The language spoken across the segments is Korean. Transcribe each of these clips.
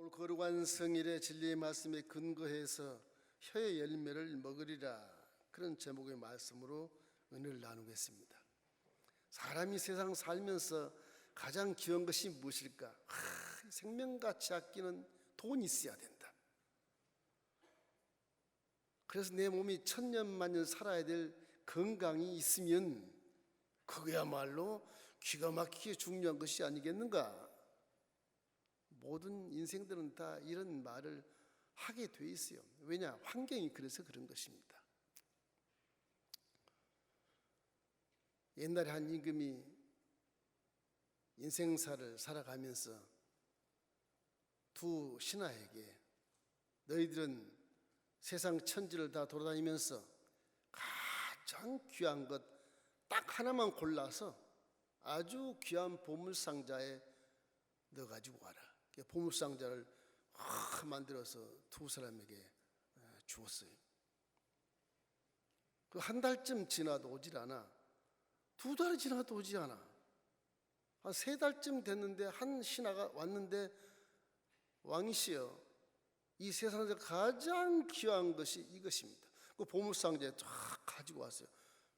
오늘 거룩한 성일의 진리의 말씀에 근거해서 혀의 열매를 먹으리라, 그런 제목의 말씀으로 은혜를 나누겠습니다. 사람이 세상 살면서 가장 귀한 것이 무엇일까? 생명같이 아끼는 돈이 있어야 된다. 그래서 내 몸이 천년만년 살아야 될 건강이 있으면 그거야말로 기가 막히게 중요한 것이 아니겠는가? 모든 인생들은 다 이런 말을 하게 돼 있어요. 왜냐? 환경이 그래서 그런 것입니다. 옛날에 한 임금이 인생사를 살아가면서 두 신하에게 너희들은 세상 천지를 다 돌아다니면서 가장 귀한 것 딱 하나만 골라서 아주 귀한 보물상자에 넣어가지고 와라. 보물상자를 만들어서 두 사람에게 주었어요. 그 한 달쯤 지나도 오질 않아. 두 달이 지나도 오지 않아. 한 세 달쯤 됐는데 한 신하가 왔는데, 왕이시여, 이 세상에서 가장 귀한 것이 이것입니다. 그 보물상자에 쫙 가지고 왔어요.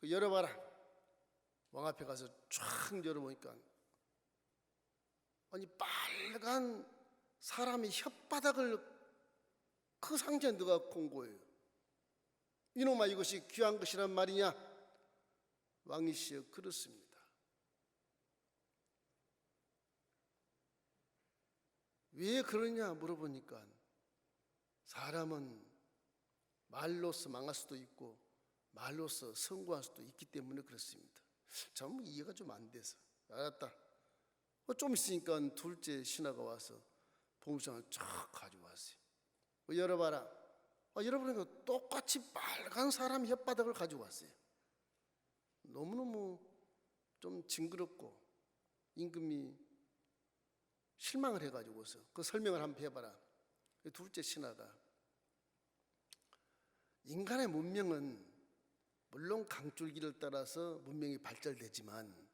열어봐라. 왕 앞에 가서 쫙 열어보니까 아니 빨간 사람의 혓바닥을 그 상자에 넣어갖고 온 거예요. 이놈아, 이것이 귀한 것이란 말이냐? 왕이시여, 그렇습니다. 왜 그러냐 물어보니까 사람은 말로서 망할 수도 있고 말로서 성공할 수도 있기 때문에 그렇습니다. 참 이해가 좀 안 돼서. 알았다. 좀 있으니까 둘째 신하가 와서 보물상을 쫙 가지고 왔어요. 열어봐라. 열어보니까 똑같이 빨간 사람 혓바닥을 가지고 왔어요. 너무너무 좀 징그럽고 임금이 실망을 해가지고서 그 설명을 한번 해봐라. 둘째 신하가 인간의 문명은 물론 강줄기를 따라서 문명이 발달되지만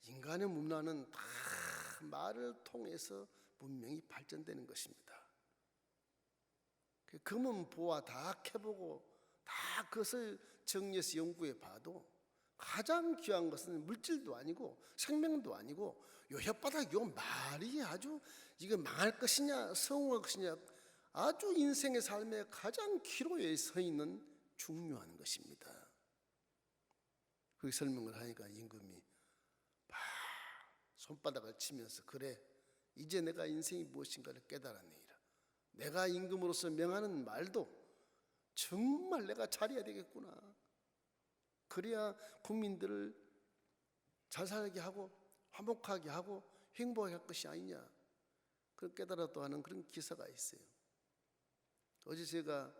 인간의 문화는 다 말을 통해서 문명이 발전되는 것입니다. 금은 보아 다 캐보고 다 그것을 정리해서 연구해 봐도 가장 귀한 것은 물질도 아니고 생명도 아니고 요 혓바닥 요 말이 아주 이거 망할 것이냐 성공할 것이냐, 아주 인생의 삶의 가장 기로에 서 있는 중요한 것입니다. 그 설명을 하니까 임금이 손바닥을 치면서 그래, 이제 내가 인생이 무엇인가를 깨달았느니라. 내가 임금으로서 명하는 말도 정말 내가 잘해야 되겠구나. 그래야 국민들을 잘 살게 하고 화목하게 하고 행복하게 할 것이 아니냐, 그런 깨달았다 하는 그런 기사가 있어요. 어제 제가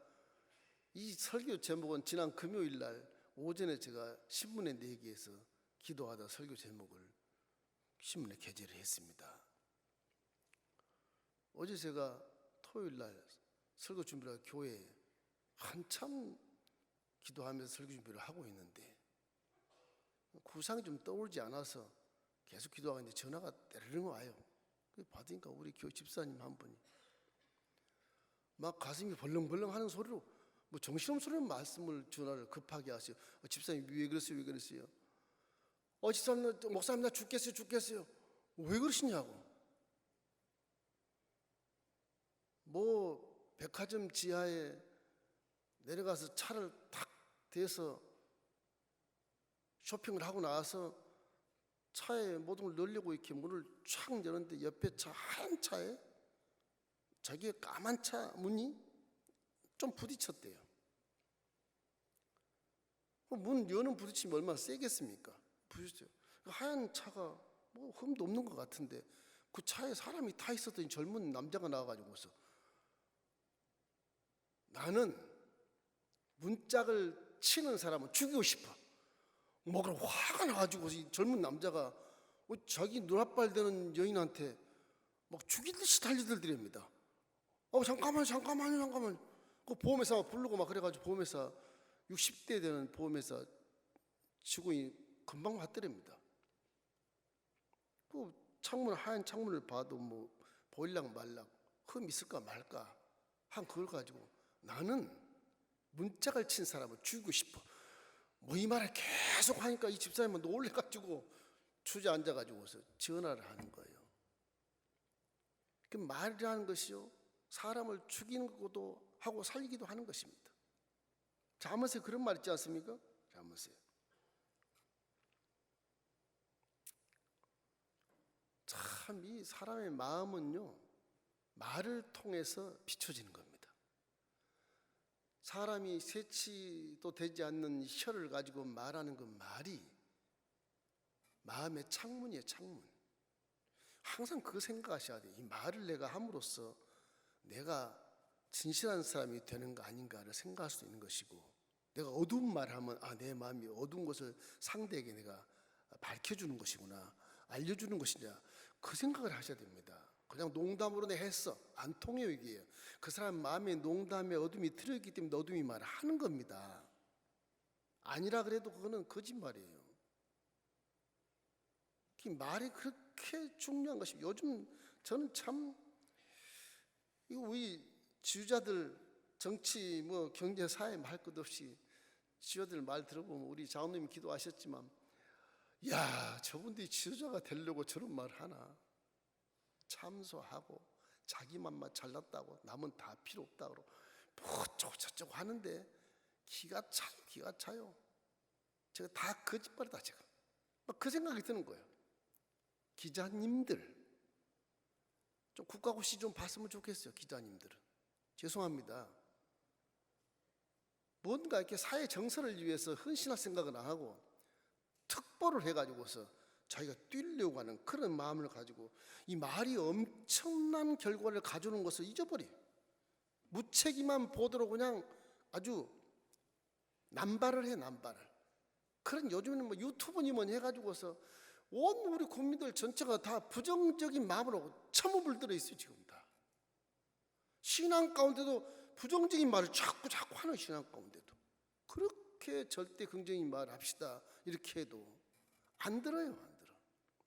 이 설교 제목은 지난 금요일 날 오전에 제가 신문에 내기해서 기도하다 설교 제목을 신문에 게재를 했습니다. 어제 제가 토요일 날 설교 준비를 하고 교회에 한참 기도하면서 설교 준비를 하고 있는데 구상이 좀 떠오르지 않아서 계속 기도하고 있는데 전화가 때르릉 와요. 받으니까 우리 교회 집사님 한 분이 막 가슴이 벌렁벌렁 하는 소리로 뭐 정신없는 말씀을 전화를 급하게 하세요. 집사님 왜 그랬어요? 왜 그랬어요? 집사님, 목사님 나 죽겠어요. 왜 그러시냐고. 뭐 백화점 지하에 내려가서 차를 탁 대서 쇼핑을 하고 나와서 차에 모든 걸 넣으려고 이렇게 문을 촥 여는데 옆에 차 하얀 차에 자기의 까만 차 문이 좀 부딪혔대요. 문 여는 부딪히면 얼마나 세겠습니까? 부딪혔어요. 하얀 차가 뭐 흠도 없는 것 같은데 그 차에 사람이 타 있었더니 젊은 남자가 나와가지고서 나는 문짝을 치는 사람은 죽이고 싶어. 뭐 그럼 화가 나가지고 이 젊은 남자가 자기 눈앞발 되는 여인한테 막 죽이듯이 달려들더랍니다. 잠깐만요. 그 보험회사 부르고 막 그래가지고 보험회사 60대 되는 보험회사 직원이 금방 왔더랍니다. 그 창문, 하얀 창문을 봐도 뭐 보일락 말락 흠 있을까 말까 한 그걸 가지고 나는 문짝을 친 사람을 죽이고 싶어. 뭐 이 말을 계속 하니까 이 집사님은 놀래가지고 주저앉아가지고서 전화를 하는 거예요. 그 말이라는 것이요, 사람을 죽이는 것도 하고 살리기도 하는 것입니다. 잠언에 그런 말 있지 않습니까? 잠언에 참 이 사람의 마음은요, 말을 통해서 비춰지는 겁니다. 사람이 세치도 되지 않는 혀를 가지고 말하는 그 말이 마음의 창문이에요, 창문. 항상 그거 생각하셔야 돼요. 이 말을 내가 함으로써 내가 진실한 사람이 되는 거 아닌가를 생각할 수 있는 것이고, 내가 어두운 말을 하면 내 마음이 어두운 것을 상대에게 내가 밝혀주는 것이구나, 알려주는 것이냐, 그 생각을 하셔야 됩니다. 그냥 농담으로 내 했어, 안 통해요. 이게 그 사람 마음에 농담에 어둠이 들어있기 때문에 어둠이 말을 하는 겁니다. 아니라 그래도 그거는 거짓말이에요. 그 말이 그렇게 중요한 것이, 요즘 저는 참 이거 우리 지도자들 정치 뭐 경제 사회 말 것 없이 지도자들 말 들어보면, 우리 장로님이 기도하셨지만, 야, 저분들이 지도자가 되려고 저런 말 하나, 참소하고 자기만만 잘났다고 남은 다 필요 없다고 뭐 저쩌고 하는데 기가 차요. 제가 다 거짓말이다. 제가 그 생각이 드는 거예요. 기자님들 좀 국가고시 좀 봤으면 좋겠어요. 기자님들은 죄송합니다. 뭔가 이렇게 사회 정서를 위해서 헌신할 생각은 안 하고 특보를 해가지고서 자기가 뛰려고 하는 그런 마음을 가지고 이 말이 엄청난 결과를 가져오는 것을 잊어버려요. 무책임한 보도로 그냥 아주 남발을 해, 남발을. 그런 요즘에는 뭐 유튜브니 뭐니 해가지고서 온 우리 국민들 전체가 다 부정적인 마음으로 첨업을 들어 있어요. 지금 다 신앙 가운데도 부정적인 말을 자꾸 하는 신앙 가운데도 그렇게 절대 긍정적인 말을 합시다 이렇게 해도 안 들어요. 안 들어.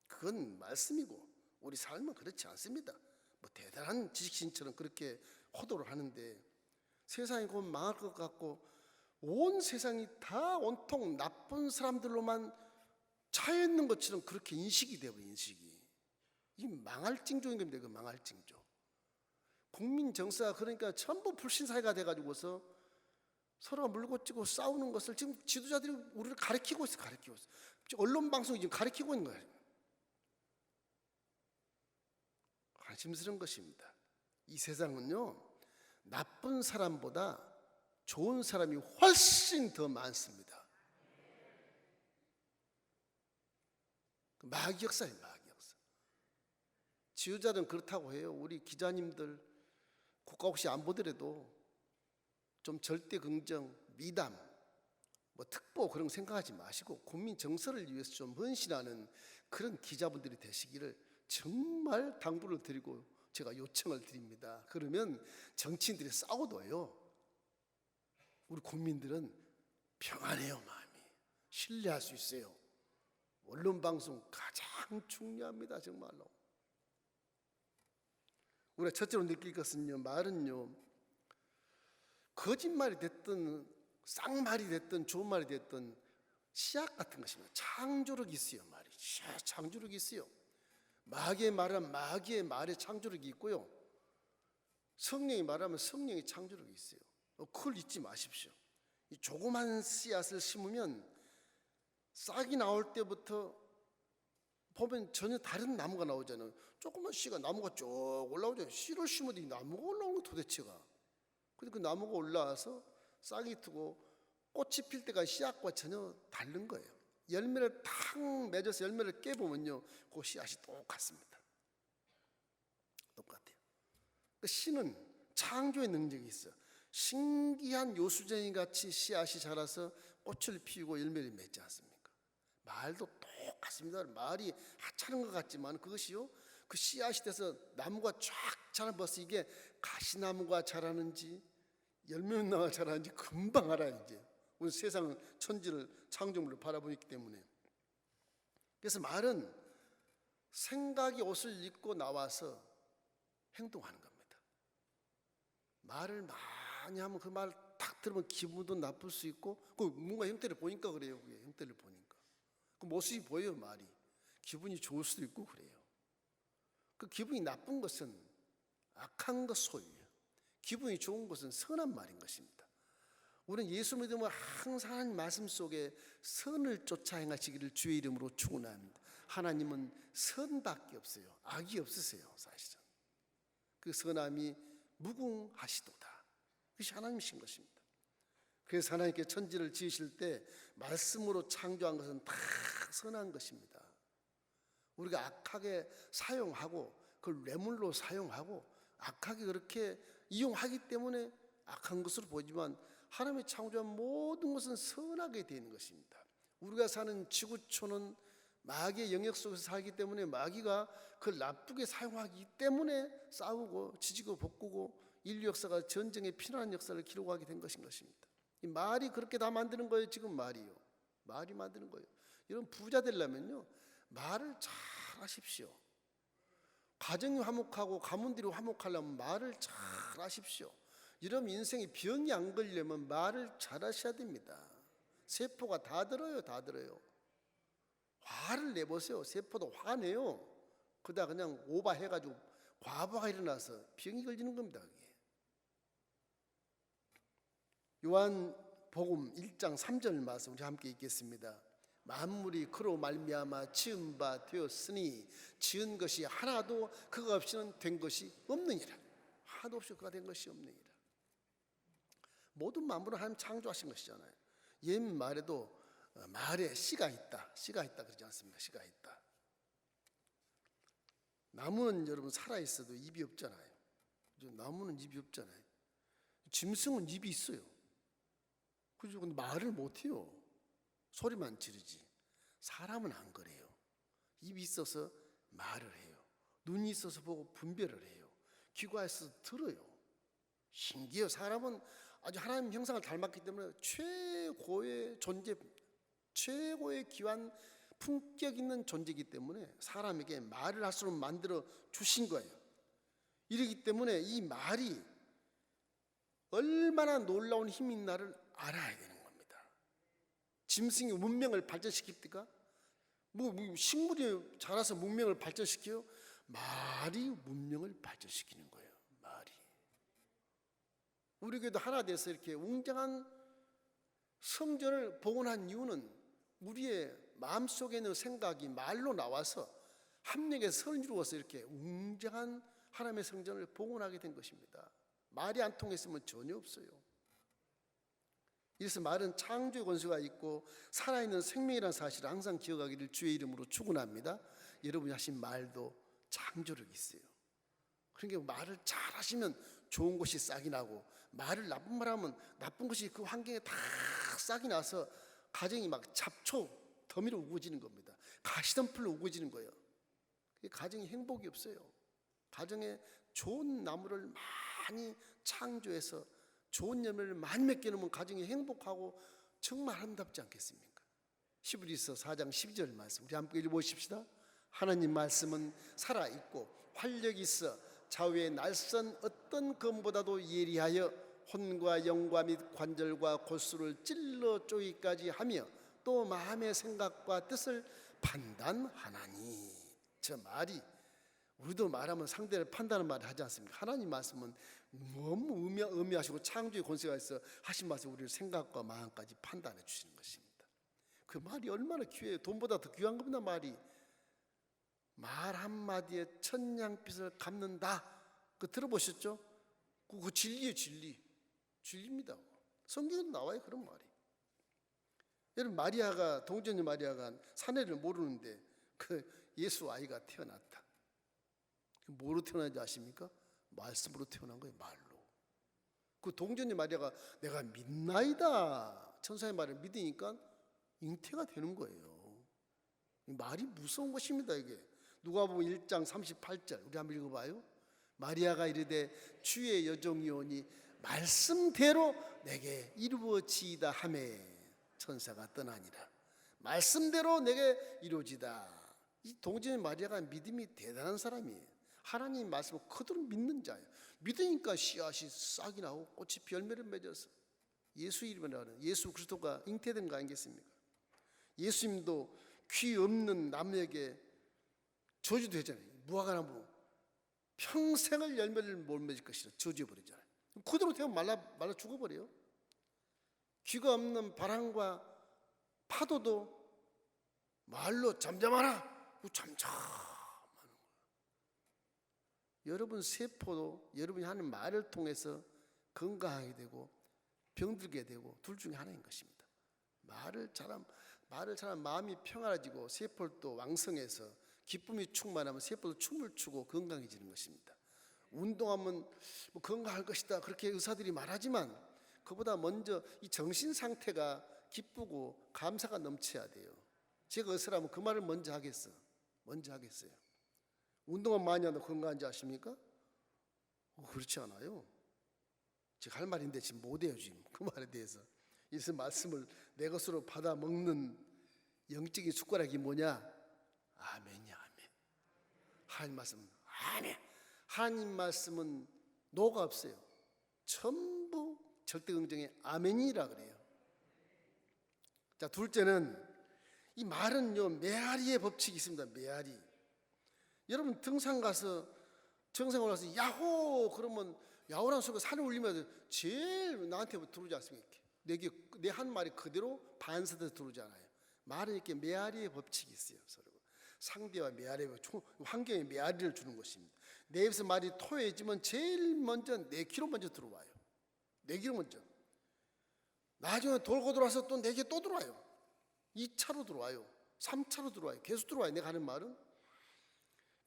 그건 말씀이고 우리 삶은 그렇지 않습니다. 뭐 대단한 지식인처럼 그렇게 호도를 하는데 세상이 곧 망할 것 같고 온 세상이 다 온통 나쁜 사람들로만 차여 있는 것처럼 그렇게 인식이 되어버린 인식이. 이 망할 징조인 겁니다. 그 망할 징조. 국민 정서가 그러니까 전부 불신사회가 돼가지고서 서로가 물고 찌고 싸우는 것을 지금 지도자들이 우리를 가르치고 있어. 언론 방송이 지금 가르치고 있는 거예요. 관심스러운 것입니다. 이 세상은요, 나쁜 사람보다 좋은 사람이 훨씬 더 많습니다. 마귀 역사예요, 마귀 역사. 지도자들은 그렇다고 해요. 우리 기자님들 국가고시 안 보더라도 좀 절대 긍정, 미담, 뭐 특보 그런 거 생각하지 마시고 국민 정서를 위해서 좀 헌신하는 그런 기자분들이 되시기를 정말 당부를 드리고 제가 요청을 드립니다. 그러면 정치인들이 싸워도요, 우리 국민들은 평안해요. 마음이 신뢰할 수 있어요. 언론 방송 가장 중요합니다. 정말로. 우리가 첫째로 느낄 것은요, 말은요, 거짓말이 됐든 쌍말이 됐든 좋은 말이 됐든 씨앗 같은 것입니다. 창조력이 있어요. 말이 창조력이 있어요. 마귀의 말은 마귀의 말에 창조력이 있고요, 성령이 말하면 성령의 창조력이 있어요. 그걸 잊지 마십시오. 이 조그만 씨앗을 심으면 싹이 나올 때부터 보면 전혀 다른 나무가 나오잖아요. 조그만 씨가 나무가 쭉 올라오잖아요. 씨를 심어도 이 나무가 올라오는 거 도대체가. 근데 그 나무가 올라와서 싹이 트고 꽃이 필 때가 씨앗과 전혀 다른 거예요. 열매를 탁 맺어서 열매를 깨보면요, 그 씨앗이 똑같습니다. 똑같아요. 그 씨는 창조의 능력이 있어요. 신기한 요수쟁이 같이 씨앗이 자라서 꽃을 피우고 열매를 맺지 않습니까? 말도 똑같습니다. 말이 하찮은 것 같지만 그것이요, 그 씨앗이 돼서 나무가 쫙 자라 벌써 이게 가시나무가 자라는지 열매나무가 자라는지 금방 알아요. 이제 우리 세상은 천지를 창조물을 바라보기 때문에. 그래서 말은 생각이 옷을 입고 나와서 행동하는 겁니다. 말을 많이 하면 그 말 딱 들으면 기분도 나쁠 수 있고, 그 뭔가 형태를 보니까 그래요. 그게 형태를 보니까 그 모습이 보여요. 말이 기분이 좋을 수도 있고 그래요. 그 기분이 나쁜 것은 악한 것 소유예요. 기분이 좋은 것은 선한 말인 것입니다. 우리는 예수 믿으면 항상 하나님 말씀 속에 선을 쫓아 행하시기를 주의 이름으로 축원합니다. 하나님은 선밖에 없어요. 악이 없으세요. 사실은 그 선함이 무궁하시도다. 그것이 하나님이신 것입니다. 그래서 하나님께 천지를 지으실 때 말씀으로 창조한 것은 다 선한 것입니다. 우리가 악하게 사용하고 그걸 뇌물로 사용하고 악하게 그렇게 이용하기 때문에 악한 것으로 보이지만 하나님의 창조한 모든 것은 선하게 되는 것입니다. 우리가 사는 지구촌은 마귀의 영역 속에서 살기 때문에 마귀가 그걸 나쁘게 사용하기 때문에 싸우고 지지고 볶고 인류 역사가 전쟁의 피난의 역사를 기록하게 된 것입니다. 이 말이 그렇게 다 만드는 거예요. 지금 말이요. 말이 만드는 거예요. 여러분 부자 되려면요, 말을 잘 하십시오. 가정이 화목하고 가문들이 화목하려면 말을 잘 하십시오. 여러분 인생에 병이 안 걸리려면 말을 잘 하셔야 됩니다. 세포가 다 들어요. 다 들어요. 화를 내보세요. 세포도 화가 내요. 그러다 그냥 오버해가지고 과부하가 일어나서 병이 걸리는 겁니다. 그게. 요한복음 1장 3절 말씀 우리 함께 읽겠습니다. 만물이 그로 말미암아 지은 바 되었으니 지은 것이 하나도 그가 없이는 된 것이 없느니라. 하나도 없이 그가 된 것이 없느니라. 모든 만물은 하나님 창조하신 것이잖아요. 옛말에도 말에 씨가 있다, 씨가 있다 그러지 않습니까? 씨가 있다. 나무는 여러분 살아있어도 입이 없잖아요. 나무는 입이 없잖아요. 짐승은 입이 있어요. 그죠? 근데 말을 못해요. 소리만 지르지. 사람은 안 그래요. 입이 있어서 말을 해요. 눈이 있어서 보고 분별을 해요. 귀가 있어서 들어요. 신기해요. 사람은 아주 하나님 형상을 닮았기 때문에 최고의 존재, 최고의 귀한 품격 있는 존재이기 때문에 사람에게 말을 할 수 있도록 만들어 주신 거예요. 이러기 때문에 이 말이 얼마나 놀라운 힘이 있나를 알아야 되는 겁니다. 짐승이 문명을 발전시킵니까? 식물이 자라서 문명을 발전시켜요? 말이 문명을 발전시키는 거예요. 말이. 우리 교회도 하나 돼서 이렇게 웅장한 성전을 복원한 이유는 우리의 마음속에 있는 생각이 말로 나와서 합력해서 선을 이루어서 이렇게 웅장한 하나님의 성전을 복원하게 된 것입니다. 말이 안 통했으면 전혀 없어요. 이래서 말은 창조의 권세가 있고 살아있는 생명이라는 사실을 항상 기억하기를 주의 이름으로 축원합니다. 여러분이 하신 말도 창조력이 있어요. 그러니까 말을 잘 하시면 좋은 것이 싹이 나고, 말을 나쁜 말 하면 나쁜 것이 그 환경에 다 싹이 나서 가정이 막 잡초 더미로 우거지는 겁니다. 가시덤불로 우거지는 거예요. 가정에 행복이 없어요. 가정에 좋은 나무를 많이 창조해서 좋은 열매를 많이 맺게 놓으면 가정이 행복하고 정말 아름답지 않겠습니까? 히브리서 4장 12절 말씀 우리 함께 읽어보십시다. 하나님 말씀은 살아있고 활력이 있어 좌우의 날선 어떤 검보다도 예리하여 혼과 영과 및 관절과 골수를 찔러 쪼기까지 하며 또 마음의 생각과 뜻을 판단하나니. 저 말이 우리도 말하면 상대를 판단하는 말을 하지 않습니까? 하나님 말씀은 너무 의미하시고 창조의 권세가 있어 하신 말씀 우리를 생각과 마음까지 판단해 주시는 것입니다. 그 말이 얼마나 귀해요. 돈보다 더 귀한 겁니다. 말이. 말 한마디에 천냥빚을 갚는다. 그 들어보셨죠? 그 진리예요. 진리입니다. 성경에도 나와요. 그런 말이. 여러분 마리아가, 동정녀 마리아가 사내를 모르는데 그 예수 아이가 태어났다. 뭐로 태어난지 아십니까? 말씀으로 태어난 거예요. 말로. 그 동정녀 마리아가 내가 믿나이다 천사의 말을 믿으니까 잉태가 되는 거예요. 말이 무서운 것입니다. 이게 누가복음 1장 38절 우리 한번 읽어봐요. 마리아가 이르되 주의 여종이오니 말씀대로 내게 이루어지이다 하매 천사가 떠나니라. 말씀대로 내게 이루어지다. 이 동정녀 마리아가 믿음이 대단한 사람이에요. 하나님 말씀을 그대로 믿는 자예요. 믿으니까 씨앗이 싹이 나고 꽃이 열매를 맺어서 예수 이름으로 예수 그리스도가 잉태된 거 아니겠습니까? 예수님도 귀 없는 남에게 저주되잖아요. 무화과나무 평생을 열매를 못 맺을 것이라 저주해버리잖아요. 그대로 되면 말라 죽어버려요. 귀가 없는 바람과 파도도 말로 잠잠하라. 잠잠하는 거예요. 여러분 세포도 여러분이 하는 말을 통해서 건강하게 되고 병들게 되고 둘 중에 하나인 것입니다. 말을 잘하면 마음이 평안해지고 세포도 왕성해서 기쁨이 충만하면 세포도 춤을 추고 건강해지는 것입니다. 운동하면 뭐 건강할 것이다 그렇게 의사들이 말하지만 그보다 먼저 이 정신 상태가 기쁘고 감사가 넘쳐야 돼요. 제가 의사라면 그 말을 먼저 하겠어요. 운동은 많이 한다고 건강한지 아십니까? 그렇지 않아요. 제가 할 말인데 지금 못해요. 지금 그 말에 대해서 예수 말씀을 내 것으로 받아 먹는 영적인 숟가락이 뭐냐? 아멘이야, 아멘. 하나님 말씀, 아멘. 하나님 말씀은 노가 없어요. 전부 절대 긍정의 아멘이라 그래요. 자, 둘째는 이 말은요 메아리의 법칙이 있습니다. 메아리. 여러분 등산 가서 정상 올라서 야호 그러면 야호라는 소리가 산에 울리면 제일 나한테 들어오지 않습니까? 내 한 말이 그대로 반사돼서 들어오잖아요. 말은 이렇게 메아리의 법칙이 있어요. 서로 상대와 메아리, 환경에 메아리를 주는 것입니다. 내 입에서 말이 토해지면 제일 먼저 내 귀로 먼저 들어와요. 내 귀로 먼저. 나중에 돌고 돌아서 또 내 귀에 또 들어와요. 2차로 들어와요. 3차로 들어와요. 계속 들어와요. 내가 하는 말은.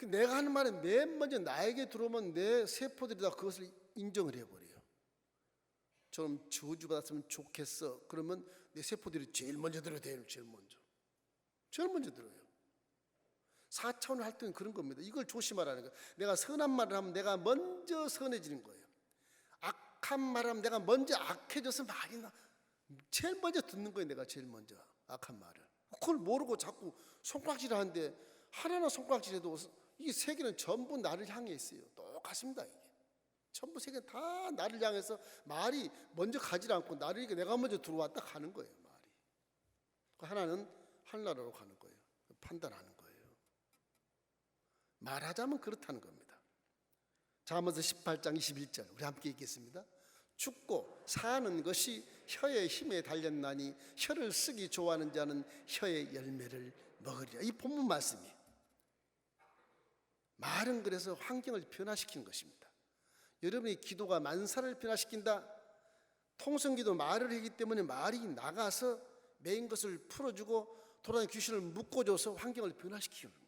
내가 하는 말은 맨 먼저 나에게 들어오면 내 세포들이 다 그것을 인정을 해버려요. 좀 저주받았으면 좋겠어. 그러면 내 세포들이 제일 먼저 들어요. 제일 먼저 들어요. 4차원을 할 때는 그런 겁니다. 이걸 조심하라는 거예요. 내가 선한 말을 하면 내가 먼저 선해지는 거예요. 악한 말을 하면 내가 먼저 악해져서 말이 제일 먼저 듣는 거예요. 내가 제일 먼저 악한 말을. 그걸 모르고 자꾸 손가락질 하는데 하나하나 손가락질해도 이 세 개는 전부 나를 향해 있어요. 똑같습니다. 이게. 전부 세 개는 다 나를 향해서 말이 먼저 가지 않고 나를 내가 먼저 들어왔다 가는 거예요. 말이. 하나는 하늘나라로 가는 거예요. 판단하는 거예요. 말하자면 그렇다는 겁니다. 잠언서 18장 21절 우리 함께 읽겠습니다. 죽고 사는 것이 혀의 힘에 달렸나니 혀를 쓰기 좋아하는 자는 혀의 열매를 먹으리라. 이 본문 말씀이에요. 말은 그래서 환경을 변화시키는 것입니다. 여러분의 기도가 만사를 변화시킨다. 통성기도 말을 하기 때문에 말이 나가서 메인 것을 풀어주고 돌아다니는 귀신을 묶어줘서 환경을 변화시키는 거예요.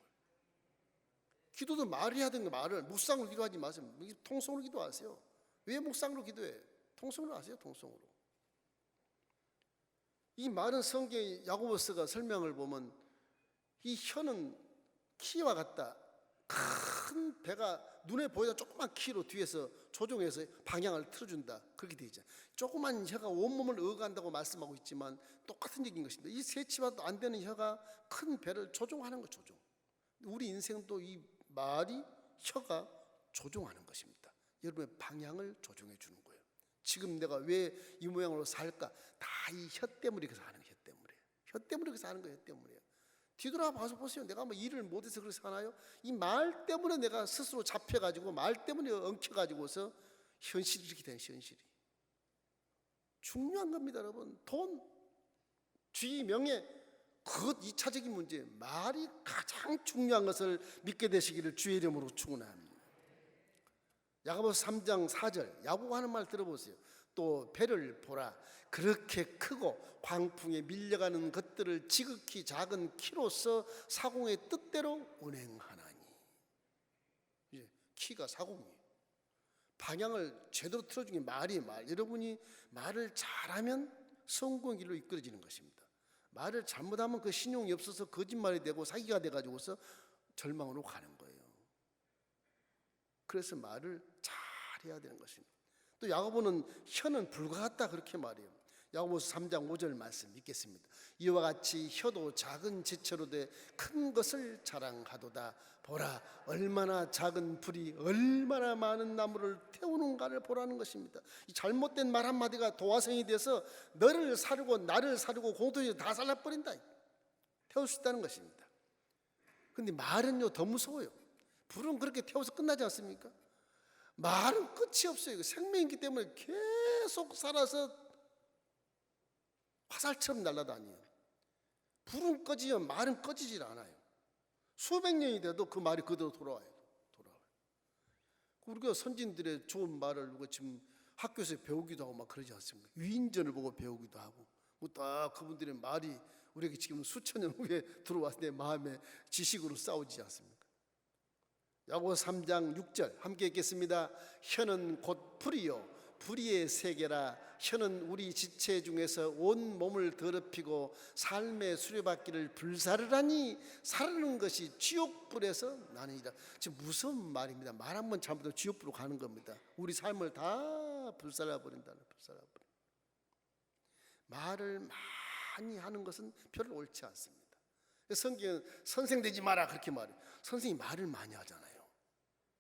기도도 말을 해야 되는 거 말을 묵상으로 기도하지 마세요. 통성으로 기도하세요. 왜 묵상으로 기도해? 통성으로 하세요. 통성으로. 이 말은 성경의 야고보서가 설명을 보면 이 혀는 키와 같다. 큰 배가 눈에 보이다 조그만 키로 뒤에서 조종해서 방향을 틀어준다. 그렇게 되어 있잖아요. 조그만 혀가 온몸을 어간다고 말씀하고 있지만 똑같은 얘기인 것입니다. 이 세치와도 안 되는 혀가 큰 배를 조종하는 거 조종. 우리 인생도 이 말이 혀가 조종하는 것입니다. 여러분의 방향을 조종해 주는 거예요. 지금 내가 왜 이 모양으로 살까? 다 이 혀 때문에 그래서 하는 거예요. 혀 때문에 그래서 하는 거예요. 혀 때문에. 뒤돌아봐서 보세요. 내가 뭐 일을 못해서 그래서 하나요? 이 말 때문에 내가 스스로 잡혀가지고 말 때문에 엉켜가지고서 현실이 이렇게 된 현실이. 중요한 겁니다, 여러분. 돈, 지위, 명예, 그것 2차적인 문제. 말이 가장 중요한 것을 믿게 되시기를 주의 이름으로 축원합니다. 야고보서 3장 4절 야고보가 하는 말 들어보세요. 또 배를 보라. 그렇게 크고 광풍에 밀려가는 것들을 지극히 작은 키로서 사공의 뜻대로 운행하나니. 이제 키가 사공이에요. 방향을 제대로 틀어준 게 말이에요. 말. 여러분이 말을 잘하면 성공의 길로 이끌어지는 것입니다. 말을 잘못하면 그 신용이 없어서 거짓말이 되고 사기가 돼가지고서 절망으로 가는 거예요. 그래서 말을 잘해야 되는 것입니다. 또 야고보는 혀는 불과 같다 그렇게 말해요. 야고보서 3장 5절 말씀 읽겠습니다. 이와 같이 혀도 작은 지체로 돼 큰 것을 자랑하도다. 보라, 얼마나 작은 불이 얼마나 많은 나무를 태우는가를 보라는 것입니다. 이 잘못된 말 한마디가 도화성이 돼서 너를 사르고 나를 사르고 공동체 다 살라버린다. 태울 수 있다는 것입니다. 근데 말은요 더 무서워요. 불은 그렇게 태워서 끝나지 않습니까? 말은 끝이 없어요. 생명이기 때문에 계속 살아서 화살처럼 날아다녀요. 불은 꺼지면 말은 꺼지질 않아요. 수백 년이 돼도 그 말이 그대로 돌아와요. 우리가 선진들의 좋은 말을 누가 지금 학교에서 배우기도 하고 막 그러지 않습니까? 위인전을 보고 배우기도 하고 뭐 딱 그분들의 말이 우리에게 지금 수천 년 후에 들어와서 내 마음에 지식으로 싸우지 않습니까? 야고보서 3장 6절 함께 읽겠습니다. 혀는 곧 불이요 불의의 세계라. 혀는 우리 지체 중에서 온 몸을 더럽히고 삶의 수레바퀴를 불사르라니 사르는 것이 지옥불에서 나느니라. 지금 무서운 말입니다. 말 한 번 잘못하면 지옥불로 가는 겁니다. 우리 삶을 다 불살라버린다는 불살라버린. 말을 많이 하는 것은 별로 옳지 않습니다. 성경은 선생 되지 마라 그렇게 말해요. 선생이 말을 많이 하잖아요.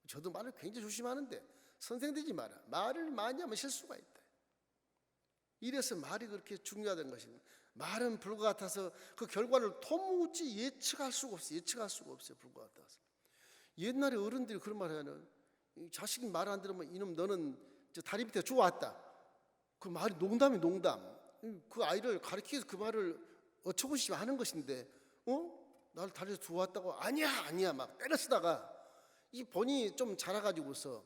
저도 말을 굉장히 조심하는데 선생 되지 마라. 말을 많이 하면 실수가 있다. 이래서 말이 그렇게 중요하다는 것입니다. 말은 불과 같아서 그 결과를 도무지 예측할 수가 없어요. 예측할 수가 없어요. 불과 같아서. 옛날에 어른들이 그런 말 하는 자식이 말 안 들으면 이놈 너는 다리 밑에 좋았다. 그 말이 농담이 농담. 그 아이를 가르치면서 그 말을 어처구니없이 하는 것인데 나를 다리에서 좋았다고 아니야 막 때려 쓰다가 이 본인이 좀 자라가지고서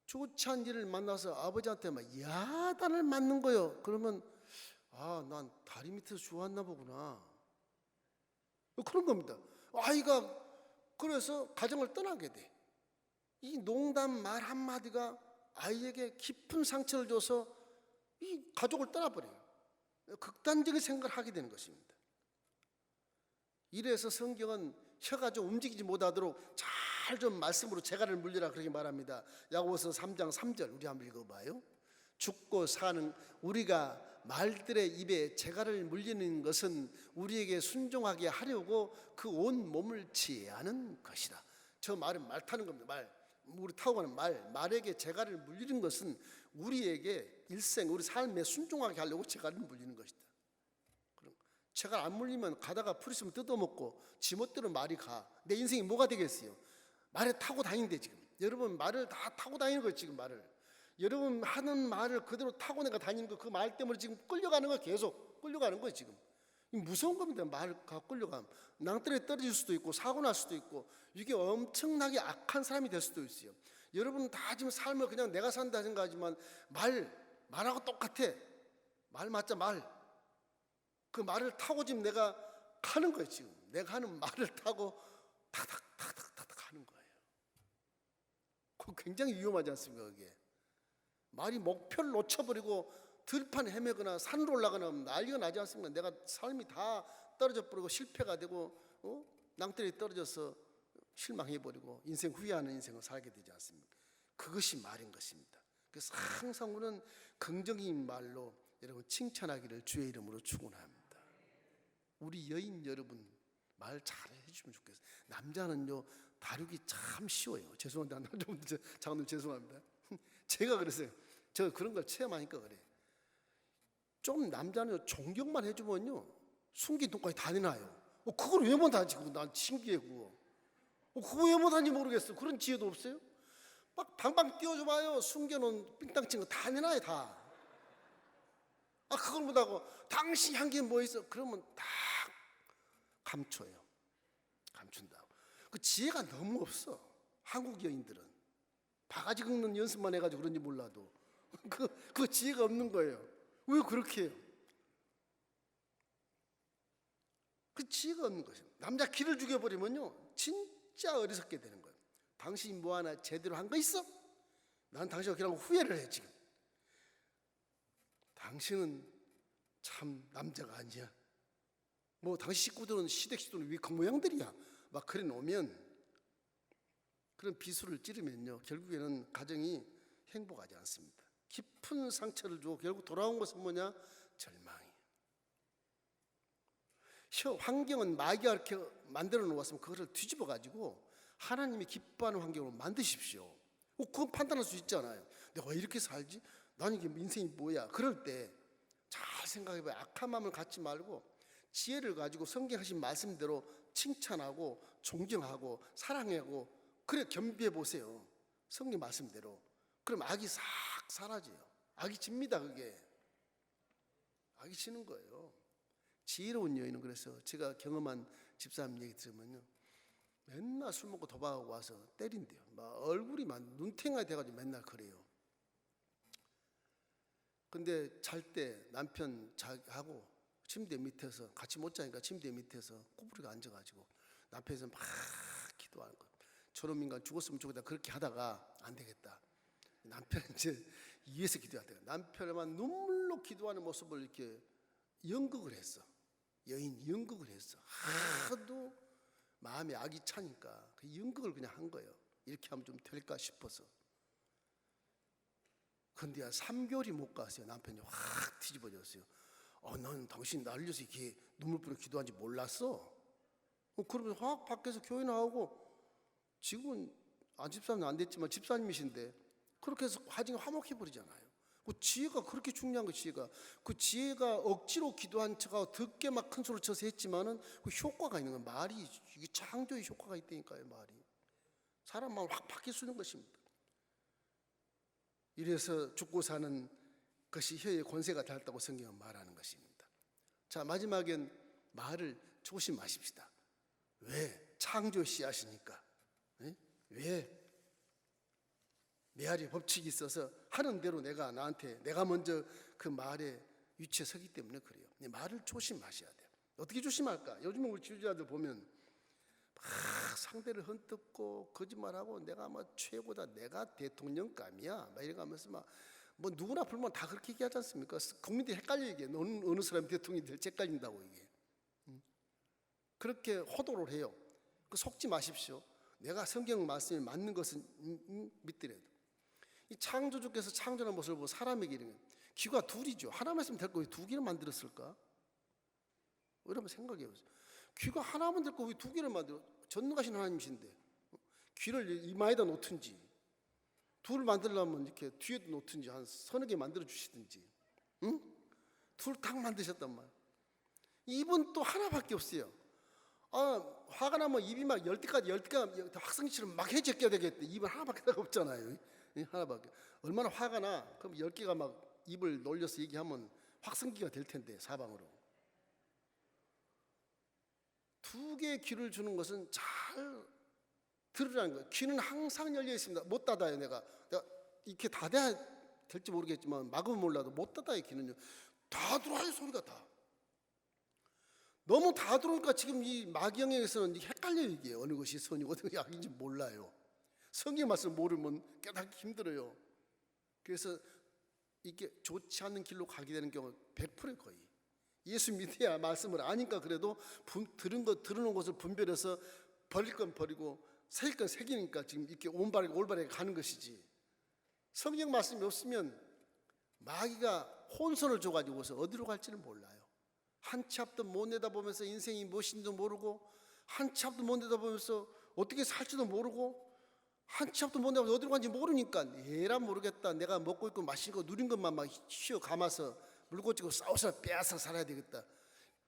좋지 않은 일을 만나서 아버지한테 막 야단을 맞는 거예요. 그러면 난 다리 밑에서 좋았나 보구나. 그런 겁니다. 아이가 그래서 가정을 떠나게 돼. 이 농담 말 한마디가 아이에게 깊은 상처를 줘서 이 가족을 떠나버려요. 극단적인 생각을 하게 되는 것입니다. 이래서 성경은 혀가 좀 움직이지 못하도록 잘 좀 말씀으로 재갈을 물리라 그렇게 말합니다. 야고보서 3장 3절 우리 한번 읽어봐요. 죽고 사는 우리가 말들의 입에 재갈을 물리는 것은 우리에게 순종하게 하려고 그 온 몸을 지혜하는 것이다. 저 말은 말 타는 겁니다. 우리 타고 가는 말에게 재갈을 물리는 것은 우리에게 일생 우리 삶에 순종하게 하려고 재갈을 물리는 것이다. 재갈 안 물리면 가다가 풀 있으면 뜯어먹고 지멋대로 말이 가. 내 인생이 뭐가 되겠어요? 말에 타고 다니는데 지금 여러분 말을 다 타고 다니는 거예요. 지금 말을 여러분 하는 말을 그대로 타고 내가 다니는 거 그 말 때문에 지금 끌려가는 거 계속 끌려가는 거예요. 지금 무서운 겁니다. 말가 끌려가면 낭떠러지에 떨어질 수도 있고 사고 날 수도 있고 이게 엄청나게 악한 사람이 될 수도 있어요. 여러분 다 지금 삶을 그냥 내가 산다 생각하지만 말하고 똑같아. 말 맞자 말. 그 말을 타고 지금 내가 가는 거예요. 지금 내가 하는 말을 타고 타닥타닥타닥 하는 거예요. 그거 굉장히 위험하지 않습니까? 그게 말이 목표를 놓쳐버리고 들판에 헤매거나 산으로 올라가나 난리가 나지 않습니까? 내가 삶이 다 떨어져 버리고 실패가 되고 낭떠러지에 떨어져서 실망해버리고 인생 후회하는 인생을 살게 되지 않습니까? 그것이 말인 것입니다. 그래서 항상 우리는 긍정적인 말로 여러분 칭찬하기를 주의 이름으로 축원합니다. 우리 여인 여러분 말 잘 해주시면 좋겠어요. 남자는요 다루기 참 쉬워요. 죄송한데 장로님 죄송합니다. 제가 그랬어요. 저 그런 걸 체험하니까 그래. 좀 남자는 존경만 해주면요 숨긴 돈까지 다 내놔요. 그걸 왜 못하지? 난 신기해 그거. 그거 왜 못하는지 모르겠어. 그런 지혜도 없어요? 막 방방 띄워줘봐요. 숨겨놓은 삥땅친 거 다 내놔요 다. 그걸 못하고 당신 향기에 뭐 있어? 그러면 다 감춰요. 감춘다고. 그 지혜가 너무 없어. 한국 여인들은 바가지 긁는 연습만 해가지고 그런지 몰라도 그 지혜가 없는 거예요. 왜 그렇게 해요? 그 지혜가 없는 것이에요. 남자 기를 죽여버리면요 진짜 어리석게 되는 거예요. 당신이 뭐 하나 제대로 한 거 있어? 난 당신과 결혼하고 후회를 해 지금. 당신은 참 남자가 아니야. 뭐 당신 식구들은 시댁 식구들은 왜 그 모양들이야? 막 그래 놓으면 그런 비수를 찌르면요 결국에는 가정이 행복하지 않습니다. 깊은 상처를 주고 결국 돌아온 것은 뭐냐? 절망이. 환경은 마귀가 이렇게 만들어 놓았으면 그것을 뒤집어 가지고 하나님이 기뻐하는 환경으로 만드십시오. 그건 판단할 수 있잖아요. 내가 왜 이렇게 살지? 나는 이게 인생이 뭐야? 그럴 때 잘 생각해봐요. 악한 마음을 갖지 말고 지혜를 가지고 성경 하신 말씀대로 칭찬하고 존경하고 사랑하고 그래 겸비해 보세요. 성경 말씀대로. 그럼 악이 싹 사라져요. 악이 집니다. 그게 악이 지는 거예요. 지혜로운 여인은 그래서 제가 경험한 집사님 얘기 들으면요, 맨날 술 먹고 도박하고 와서 때린대요. 막 얼굴이 막 눈탱이가 돼가지고 맨날 그래요. 근데 잘 때 남편 자고 침대 밑에서 같이 못 자니까 침대 밑에서 구부리고 앉아가지고 남편에서 막 기도하는 거예요. 저놈 인간 죽었으면 좋겠다. 그렇게 하다가 안 되겠다. 남편은 이제 위에서 기도하다가 남편만 눈물로 기도하는 모습을 이렇게 연극을 했어. 여인 연극을 했어. 하도 마음에 악이 차니까 그 연극을 그냥 한 거예요. 이렇게 하면 좀 될까 싶어서. 근데 3개월이 못 갔어요. 남편이 확 뒤집어졌어요. 넌 당신 나를 위해서 이렇게 눈물 뿌려 기도한지 몰랐어? 그러면서 확 밖에서 교회 나오고, 지금은 집사님은 안 됐지만 집사님이신데 그렇게 해서 화증이 화목해버리잖아요. 그 지혜가 그렇게 중요한 거. 지혜가 그 지혜가 억지로 기도한 척하고 듣게 막 큰 소리를 쳐서 했지만은 그 효과가 있는 거예요. 말이 이게 창조의 효과가 있다니까요. 말이 사람 마음을 확 바뀔 수 있는 것입니다. 이래서 죽고 사는 것이 혀의 권세가 닳다고 성경은 말하는 것입니다. 자, 마지막엔 말을 조심하십시다. 왜? 창조 씨앗이니까. 왜? 메아리 법칙이 있어서 하는 대로 내가 먼저 그 말의 위치에 서기 때문에 그래요. 말을 조심하셔야 돼요. 어떻게 조심할까? 요즘은 우리 지도자들 보면 막 상대를 헐뜯고 거짓말하고 내가 뭐 최고다, 내가 대통령감이야 막 이래가면서 막 뭐 누구나 불면 다 그렇게 얘기하지 않습니까? 국민들이 헷갈려 얘기해. 어느 사람이 대통령이 될지 헷갈린다고 이게. 그렇게 호도를 해요. 속지 마십시오. 내가 성경 말씀이 맞는 것은 믿더라도 이 창조주께서 창조하는 모습을 보고 사람에게 이르면 귀가 둘이죠. 하나만 있으면 될 거 왜 두 개를 만들었을까? 여러분 생각해 보세요. 귀가 하나만 될 거 왜 두 개를 만들어? 전능하신 하나님이신데 귀를 이마에다 놓든지 둘 만들려면 이렇게 뒤에도 놓든지 한 서너 개 만들어 주시든지, 응? 둘 딱 만드셨단 말이에요. 입은 또 하나밖에 없어요. 화가 나면 입이 막 10개가 확성기처럼 막 해제껴야 되겠대. 입은 하나밖에 없잖아요. 하나밖에. 얼마나 화가 나? 그럼 10개가 막 입을 놀려서 얘기하면 확성기가 될 텐데 사방으로. 두 개의 귀를 주는 것은 잘 들으라는 거예요. 귀는 항상 열려 있습니다. 못 닫아요. 내가 이렇게 닫아야 될지 모르겠지만 막으면 몰라도 못 닫아요. 귀는요. 다 들어와요. 소리가 다. 너무 다 들어오니까 지금 이 마귀영역에서는 헷갈려요. 이게 어느 것이 선이고 어느 것이 악인지 몰라요. 성경 말씀 모르면 깨닫기 힘들어요. 그래서 이게 좋지 않은 길로 가게 되는 경우 100% 거의. 예수 믿어야 말씀을 아니까 그래도 들은 것을 분별해서 버릴 건 버리고 새길 건 새기니까 지금 이렇게 올바르게 가는 것이지. 성경 말씀이 없으면 마귀가 혼선을 줘가지고서 어디로 갈지를 몰라요. 한 치 앞도 못 내다보면서 인생이 무엇인지도 모르고, 한 치 앞도 못 내다보면서 어떻게 살지도 모르고, 한 치 앞도 못 내다보면서 어디로 가는지 모르니까 얘라 모르겠다. 내가 먹고 있고 마시고 누린 것만 막 쉬어 감아서 물고치고 싸워서 빼앗아 살아야 되겠다.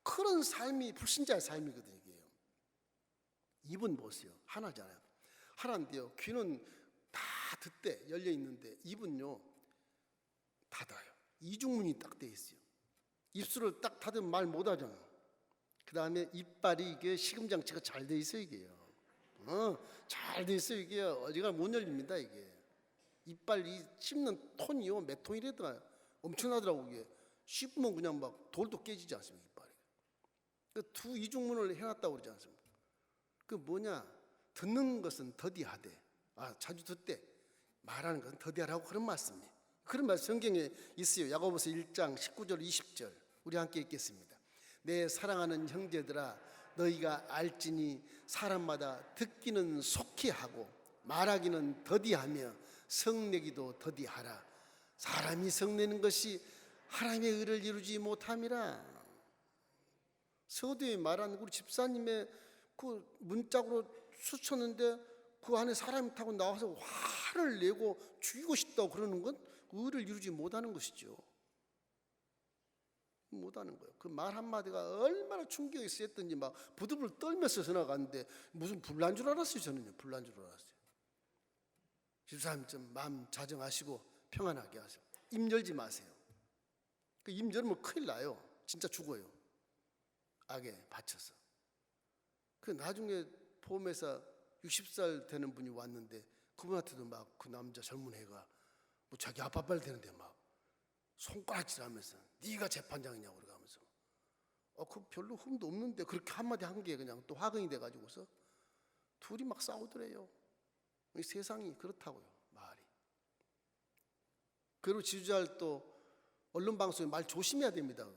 그런 삶이 불신자의 삶이거든요. 이게요. 입은 보세요. 하나잖아요. 하나인데요. 귀는 다 듣대 열려 있는데 입은요 닫아요. 이중문이 딱 돼 있어요. 입술을 딱 닫으면 말 못하잖아. 그 다음에 이빨이 이게 시금장치가 잘 돼 있어요. 이게요. 잘 돼 있어요. 이게 어디가 못 열립니다. 이게 이빨 이 씹는 톤이요 몇 톤이래더라. 엄청나더라고. 이게 씹으면 그냥 막 돌도 깨지지 않습니까? 이빨이. 그 두 이중문을 해놨다고 그러지 않습니까? 그 뭐냐? 듣는 것은 더디하되, 자주 듣되 말하는 것은 더디하라고 그런 말씀이에요. 그런 말씀 성경에 있어요. 야고보서 1장 19절 20절 우리 함께 읽겠습니다. 내 사랑하는 형제들아, 너희가 알지니 사람마다 듣기는 속히 하고 말하기는 더디하며 성내기도 더디하라. 사람이 성내는 것이 하나님의 의를 이루지 못함이라. 서두에 말한 우리 집사님의 그 문짝으로 스쳤는데 그 안에 사람이 타고 나와서 화를 내고 죽이고 싶다고 그러는 건 의를 이루지 못하는 것이죠. 못하는 거예요. 그 말 한마디가 얼마나 충격이 셌던지 막 부들부들 떨면서 전화 갔는데 무슨 불난 줄 알았어요. 저는요, 불난 줄 알았어요. 집사님 좀 마음 자정하시고 평안하게 하세요. 입 열지 마세요. 그 입 열면 큰일 나요. 진짜 죽어요. 악에 받쳐서. 그 나중에 보험회사 60살 되는 분이 왔는데 그분한테도 막 그 남자 젊은 애가 뭐 자기 아빠 빨 되는데 막 손가락질 하면서 네가 재판장이냐고 그러면서 그 별로 흠도 없는데 그렇게 한마디 한 게 그냥 또 화근이 돼가지고서 둘이 막 싸우더래요. 이 세상이 그렇다고요, 말이. 그리고 지주자를 또 언론 방송에 말 조심해야 됩니다.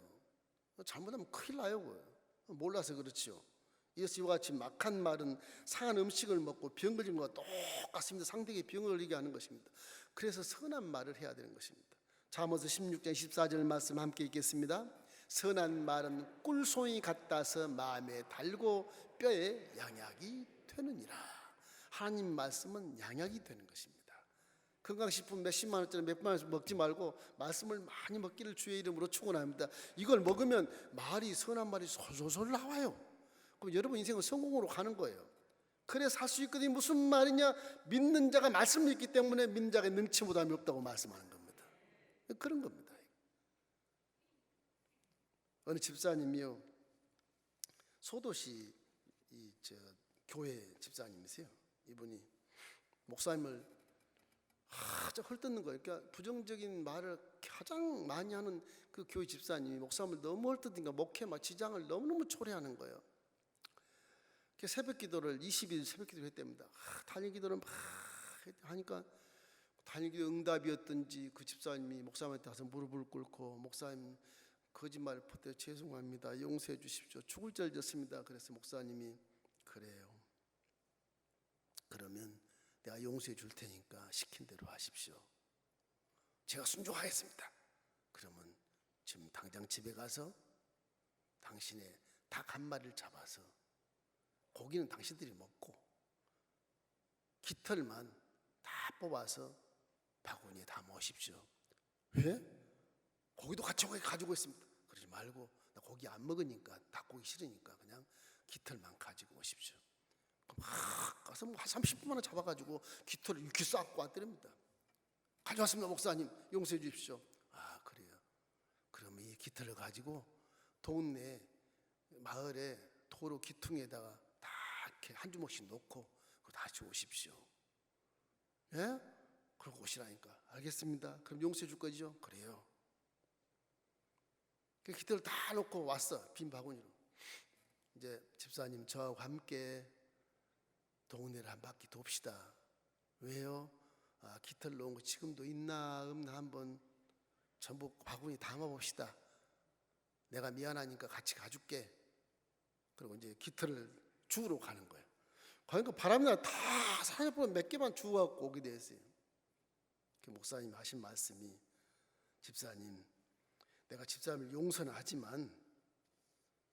잘못하면 큰일 나요. 몰라서 그렇지요. 이와 같이 막한 말은 상한 음식을 먹고 병 걸린 것과 똑같습니다. 상대에게 병을 걸리게 하는 것입니다. 그래서 선한 말을 해야 되는 것입니다. 잠언서 16장 14절 말씀 함께 읽겠습니다. 선한 말은 꿀송이 같아서 마음에 달고 뼈에 양약이 되느니라. 하나님 말씀은 양약이 되는 것입니다. 건강식품 몇십만 원짜리 몇만 원씩 먹지 말고 말씀을 많이 먹기를 주의 이름으로 축원합니다. 이걸 먹으면 말이, 선한 말이 솔솔솔 나와요. 그럼 여러분 인생은 성공으로 가는 거예요. 그래 살 수 있거든요. 무슨 말이냐? 믿는 자가 말씀을 믿기 때문에 믿는 자가 능치 못함이 없다고 말씀하는 겁니다. 그런 겁니다. 어느 집사님이요, 소도시 교회 집사님이세요. 이분이 목사님을 가장 헐뜯는 거예요. 그러니까 부정적인 말을 가장 많이 하는 그 교회 집사님이 목사님을 너무 헐뜯으니까 목회 막 지장을 너무너무 초래하는 거예요. 새벽 기도를 20일 새벽 기도를 했답니다. 단일 기도를 막 하니까 단일 기도 응답이었던지 그 집사님이 목사님한테 가서 무릎을 꿇고 목사님 거짓말 퍼대 죄송합니다. 용서해 주십시오. 죽을 절 졌습니다. 그래서 목사님이 그래요. 그러면 내가 용서해 줄 테니까 시킨 대로 하십시오. 제가 순종하겠습니다. 그러면 지금 당장 집에 가서 당신의 닭 한 마리를 잡아서 고기는 당신들이 먹고 깃털만 다 뽑아서 바구니에 담아 오십시오. 왜? 고기도 같이 가지고 있습니다. 그러지 말고 나 고기 안 먹으니까 닭고기 싫으니까 그냥 깃털만 가지고 오십시오. 막 가서 한 30분 만에 잡아가지고 깃털을 이렇게 싹고 왔더랍니다. 가져왔습니다. 목사님 용서해 주십시오. 그래요. 그러면 이 깃털을 가지고 동네 마을에 도로 기퉁에다가 다 이렇게 한 주먹씩 놓고 다시 오십시오. 예? 그러고 오시라니까. 알겠습니다. 그럼 용서해 줄 거죠? 그래요. 그 깃털을 다 놓고 왔어. 빈 바구니로. 이제 집사님 저하고 함께 동네를 한 바퀴 돕시다. 왜요? 깃털 놓은 거 지금도 있나 없나 한번 전부 바구니 담아봅시다. 내가 미안하니까 같이 가줄게. 그리고 이제 깃털을 주우러 가는 거예요. 그러니까 바람이나 다 사냥꾼 몇 개만 주워갖고 오게 됐어요. 그 목사님 하신 말씀이, 집사님 내가 집사님을 용서는 하지만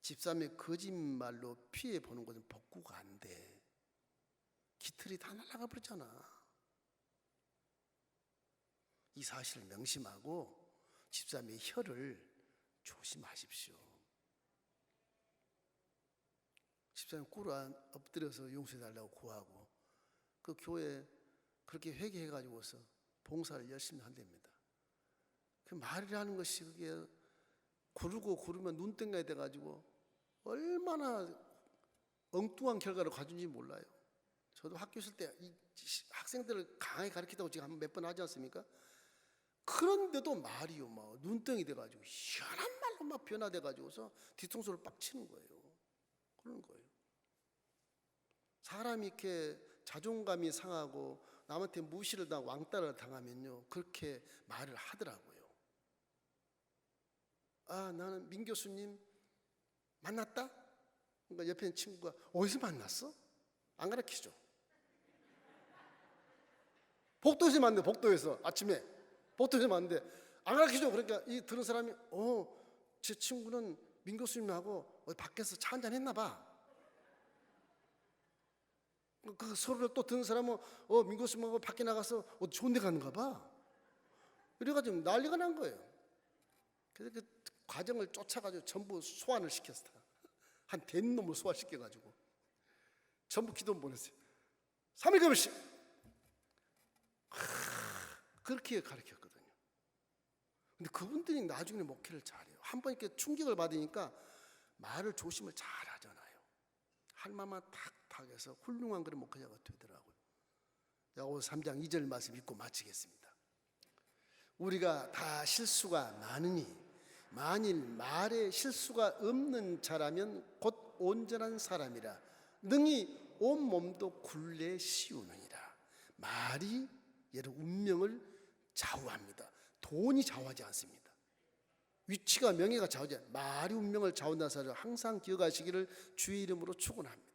집사님의 거짓말로 피해 보는 것은 복구가 안 돼. 깃털이 다 날아가 버렸잖아. 이 사실을 명심하고 집사님의 혀를 조심하십시오. 집사님 꿇어 엎드려서 용서해달라고 구하고 그 교회 그렇게 회개해가지고서 봉사를 열심히 한답니다. 그 말이라는 것이 그게 구르면 눈덩이가 돼가지고 얼마나 엉뚱한 결과를 가진지 몰라요. 저도 학교 있을 때 이 학생들을 강하게 가르치다고 지금 몇 번 하지 않습니까? 그런데도 말이요, 막 눈덩이 돼가지고 희한한 말로 막 변화돼가지고서 뒤통수를 빡 치는 거예요. 그런 거예요. 사람이 이렇게 자존감이 상하고 남한테 무시를 당하고 왕따를 당하면요, 그렇게 말을 하더라고요. 나는 민 교수님 만났다? 그러니까 옆에 있는 친구가 어디서 만났어? 안 가르치죠. 복도에서 만나요. 복도에서 아침에 보통 하면 안 돼. 안 가르쳐줘. 그러니까 이 들은 사람이 제 친구는 민 교수님하고 어디 밖에서 차 한잔 했나 봐. 그 소리를 또 듣는 사람은 민 교수님하고 밖에 나가서 어디 좋은 데 가는가 봐. 이래가지고 난리가 난 거예요. 그래서 그 과정을 쫓아가지고 전부 소환을 시켰어. 한 된 놈을 소환시켜가지고 전부 기도문 보냈어요. 3일 금식 그렇게 가르쳤거든요. 근데 그분들이 나중에 목회를 잘해요. 한번 이렇게 충격을 받으니까 말을 조심을 잘 하잖아요. 할 말만 탁탁 해서 훌륭한 그런 목회자가 되더라고요. 야고보서 3장 2절 말씀 읽고 마치겠습니다. 우리가 다 실수가 많으니 만일 말에 실수가 없는 자라면 곧 온전한 사람이라 능히 온 몸도 굴레 씌우느니라. 말이 여러분 운명을 좌우합니다. 돈이 좌우하지 않습니다. 위치가 명예가 좌우하지 않습니다. 말이 운명을 좌우한다는 사실을 항상 기억하시기를 주의 이름으로 축원합니다.